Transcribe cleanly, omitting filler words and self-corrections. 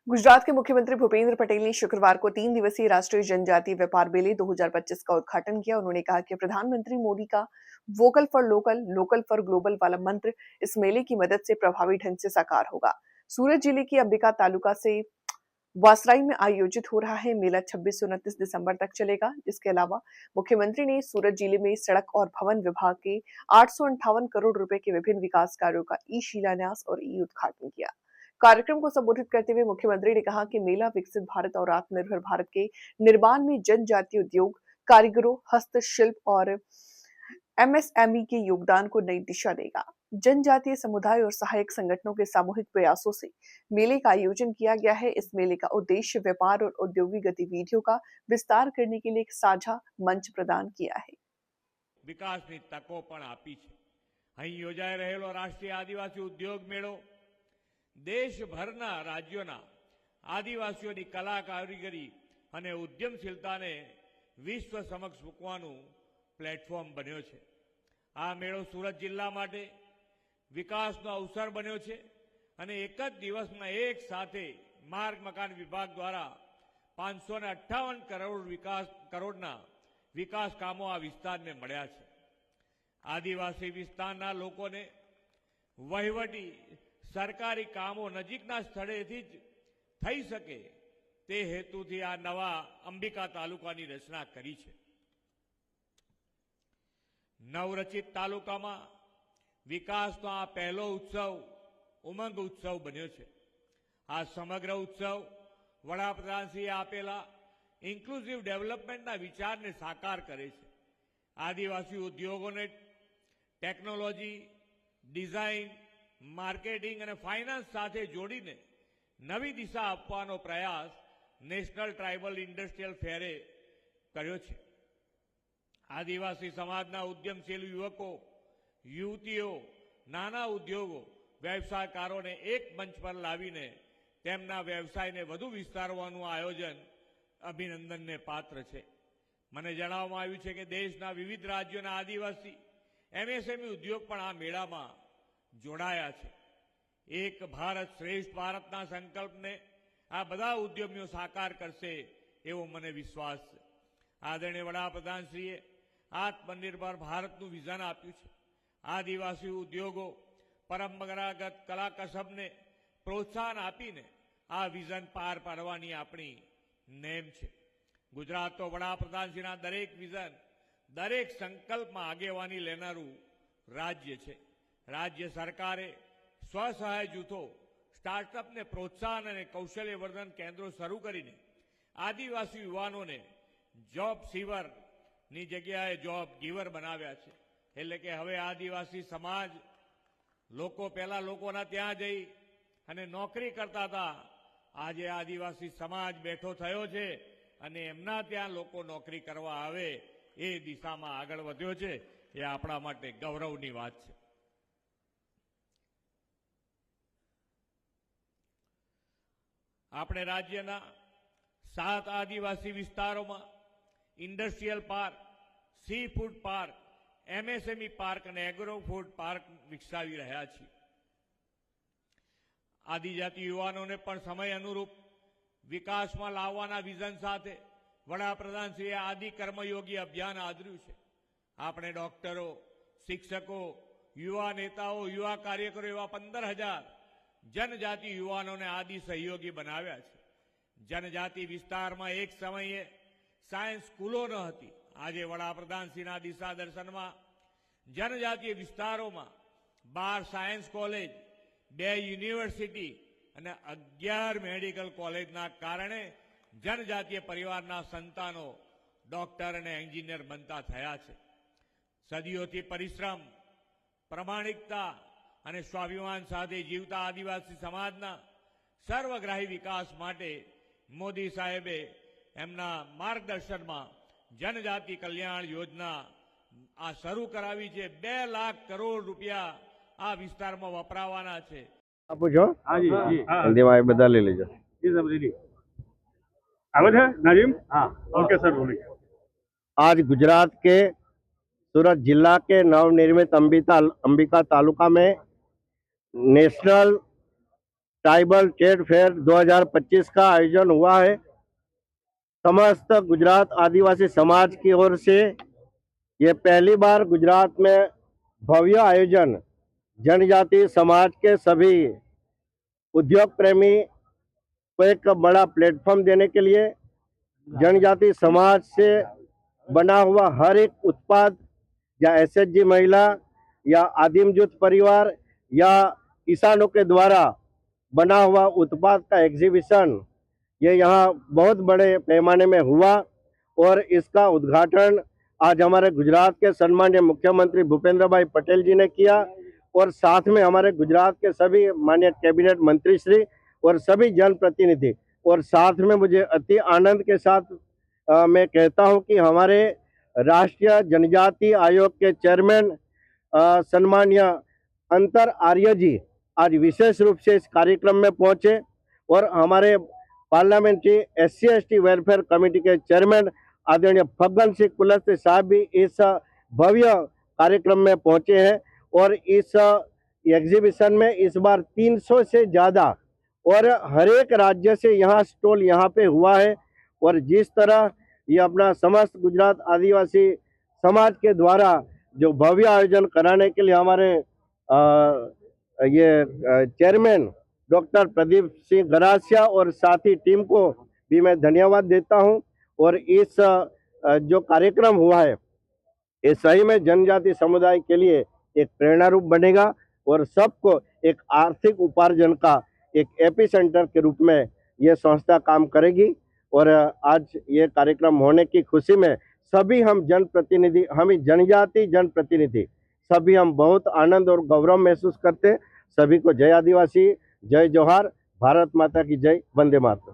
गुजरात के मुख्यमंत्री भूपेंद्र पटेल ने शुक्रवार को 3 दिवसीय राष्ट्रीय जनजातीय व्यापार मेले 2025 का उद्घाटन किया। उन्होंने कहा कि प्रधानमंत्री मोदी का vocal for local, local for global वाला मंत्र इस मेले की मदद से प्रभावी ढंग से साकार होगा। सूरत जिले की अंबिका तालुका से वासराई में आयोजित हो रहा है मेला 26 से 29 दिसंबर तक चलेगा। इसके अलावा मुख्यमंत्री ने सूरत जिले में सड़क और भवन विभाग के 858 करोड़ रुपए के विभिन्न विकास कार्यों का ई शिलान्यास और ई उद्घाटन किया। कार्यक्रम को संबोधित करते हुए मुख्यमंत्री ने कहा कि मेला विकसित भारत और आत्मनिर्भर भारत के निर्माण में जनजातीय उद्योग, कारीगरों, हस्तशिल्प और एमएसएमई के योगदान को नई दिशा देगा। जनजातीय समुदाय और सहायक संगठनों के सामूहिक प्रयासों से मेले का आयोजन किया गया है। इस मेले का उद्देश्य व्यापार और औद्योगिक गतिविधियों का विस्तार करने के लिए एक साझा मंच प्रदान किया है। विकासनी तको पण आपी छे। અહીં યોજાઈ રહેલો રાષ્ટ્રીય આદિવાસી ઉદ્યોગ મેળો દેશભરના રાજ્યોના આદિવાસીઓની કલા કારીગરી અને ઉદ્યમશીલતાને વિશ્વ સમક્ષ મૂકવાનું પ્લેટફોર્મ બન્યો છે। આ મેળો સુરત જિલ્લા માટે વિકાસનો અવસર બન્યો છે અને એક જ દિવસમાં એક સાથે માર્ગ મકાન વિભાગ દ્વારા 558 કરોડના વિકાસ કામો આ વિસ્તારને મળ્યા છે। આદિવાસી વિસ્તારના લોકોને વહીવટી સરકારી કામો નજીકના સ્થળેથી જ થઈ શકે તે હેતુથી આ નવા અંબિકા તાલુકાની રચના કરી છે। નવરચિત તાલુકામાં વિકાસનો આ પહેલો ઉત્સવ ઉમંગ ઉત્સવ બન્યો છે। આ સમગ્ર ઉત્સવ વડાપ્રધાનશ્રીએ આપેલા ઇન્ક્લુઝિવ ડેવલપમેન્ટના વિચારને સાકાર કરે છે। આદિવાસી ઉદ્યોગોને ટેકનોલોજી, ડિઝાઇન, માર્કેટિંગ અને ફાઇનાન્સ સાથે જોડીને નવી દિશા આપવાનો પ્રયાસ નેશનલ ટ્રાઇબલ ઇન્ડસ્ટ્રીયલ ફેરે કર્યો છે। આદિવાસી સમાજના ઉદ્યમશીલ યુવકો, યુવતીઓ, નાના ઉદ્યોગો, વ્યવસાયકારોને એક મંચ પર લાવીને તેમના વ્યવસાયને વધુ વિસ્તારવાનું આયોજન અભિનંદનને પાત્ર છે। મને જણાવવામાં આવ્યું છે કે દેશના વિવિધ રાજ્યોના આદિવાસી એમએસએમઈ ઉદ્યોગ પણ આ મેળામાં જોડાયા છે। એક ભારત શ્રેષ્ઠ ભારતના સંકલ્પને આ બધા ઉદ્યમીઓ સાકાર કરશે એવો મને વિશ્વાસ છે। આદરણીય વડાપ્રધાનશ્રીએ આત્મનિર્ભર ભારતનું વિઝન આપ્યું છે। આદિવાસી ઉદ્યોગો પરંપરાગત કલા કસબને પ્રોત્સાહન આપીને આ વિઝન પાર પાડવાની આપણી નેમ છે। ગુજરાત તો વડાપ્રધાનશ્રીના દરેક વિઝન, દરેક સંકલ્પમાં આગેવાની લેનારું રાજ્ય છે। રાજ્ય સરકારે સ્વસહાય જૂથો, સ્ટાર્ટઅપને પ્રોત્સાહન અને કૌશલ્યવર્ધન કેન્દ્રો શરૂ કરીને આદિવાસી યુવાનોને જોબ સીવરની જગ્યાએ જોબ ગીવર બનાવ્યા છે। એટલે કે હવે આદિવાસી સમાજ લોકો પહેલા લોકોના ત્યાં જઈ અને નોકરી કરતા હતા, આજે આદિવાસી સમાજ બેઠો થયો છે અને એમના ત્યાં લોકો નોકરી કરવા આવે એ દિશામાં આગળ વધ્યો છે। એ આપણા માટે ગૌરવની વાત છે। આપણે રાજ્યના 7 આદિવાસી વિસ્તારોમાં industrial park, C food park, MSME park અને એગ્રો ફૂડ પાર્ક વિકસાવી રહ્યા છીએ। આદિજાતિ યુવાનોને પણ સમય અનુરૂપ વિકાસમાં લાવવાના વિઝન સાથે વડાપ્રધાનશ્રીએ આદિ કર્મયોગી અભિયાન આદર્યું છે। આપણે ડોક્ટરો, શિક્ષકો, યુવા નેતાઓ, યુવા કાર્યકરો એવા 15,000 जनजाति युवाओं ने आदि सहयोगी बनाव्या छे। जनजाति विस्तार में एक समये सायंस स्कूलों न हती। आजे वडाप्रधानश्रीना दिशा दर्शन में जनजातीय विस्तारों में 12 सायंस कॉलेज, 2 यूनिवर्सिटी અને 11 मेडिकल कॉलेजना कारणे जनजातीय परिवारना संतानो डॉक्टर અને एंजीनियर बनता थया छे। सदीओथी परिश्रम, प्रामाणिकता અને સ્વાભિમાન સાથે જીવતા આદિવાસી સમાજના સર્વગ્રાહી વિકાસ માટે મોદી સાહેબે એમના માર્ગદર્શનમાં જનજાતિ કલ્યાણ યોજના આ શરૂ કરાવી છે। 2 લાખ કરોડ રૂપિયા આ વિસ્તારમાં વપરાવાના છે। આપો છો? હાજી જી हिंदीમાં એ બધા લઈ લેજો। जी सब रेडी आवाज है नाजिम? हाँ ओके सर बोलिए। आज गुजरात के सूरत जिला के नवनिर्मित अंबिका तालुका में नेशनल ट्राइबल ट्रेड फेयर 2025 का आयोजन हुआ है। समस्त गुजरात आदिवासी समाज की ओर से ये पहली बार गुजरात में भव्य आयोजन जनजाति समाज के सभी उद्योग प्रेमी को एक बड़ा प्लेटफॉर्म देने के लिए जनजाति समाज से बना हुआ हर एक उत्पाद या एसएचजी महिला या आदिम जूथ परिवार या किसानों के द्वारा बना हुआ उत्पाद का एग्जीबिशन ये यहाँ बहुत बड़े पैमाने में हुआ और इसका उद्घाटन आज हमारे गुजरात के सम्माननीय मुख्यमंत्री भूपेंद्र भाई पटेल जी ने किया और साथ में हमारे गुजरात के सभी माननीय कैबिनेट मंत्री श्री और सभी जनप्रतिनिधि और साथ में मुझे अति आनंद के साथ मैं कहता हूं कि हमारे राष्ट्रीय जनजाति आयोग के चेयरमैन सम्माननीय अंतर आर्य जी आज विशेष रूप से इस कार्यक्रम में पहुंचे और हमारे पार्लियामेंट्री SC/ST वेलफेयर कमेटी के चेयरमैन आदरणीय फग्गन सिंह कुलस्ते साहब भी इस भव्य कार्यक्रम में पहुंचे हैं और इस एग्जीबिशन में इस बार 300 से ज़्यादा और हर एक राज्य से यहाँ स्टॉल यहाँ पे हुआ है और जिस तरह ये अपना समस्त गुजरात आदिवासी समाज के द्वारा जो भव्य आयोजन कराने के लिए हमारे ये चेयरमैन डॉक्टर प्रदीप सिंह गरासिया और साथी टीम को भी मैं धन्यवाद देता हूं और इस जो कार्यक्रम हुआ है ये सही में जनजाति समुदाय के लिए एक प्रेरणा रूप बनेगा और सबको एक आर्थिक उपार्जन का एक एपिसेंटर के रूप में ये संस्था काम करेगी और आज ये कार्यक्रम होने की खुशी में सभी हम जनप्रतिनिधि हम जनजाति जनप्रतिनिधि सभी हम बहुत आनंद और गौरव महसूस करते हैं। सभी को जय आदिवासी, जय जोहार, भारत माता की जय, वंदे मातरम।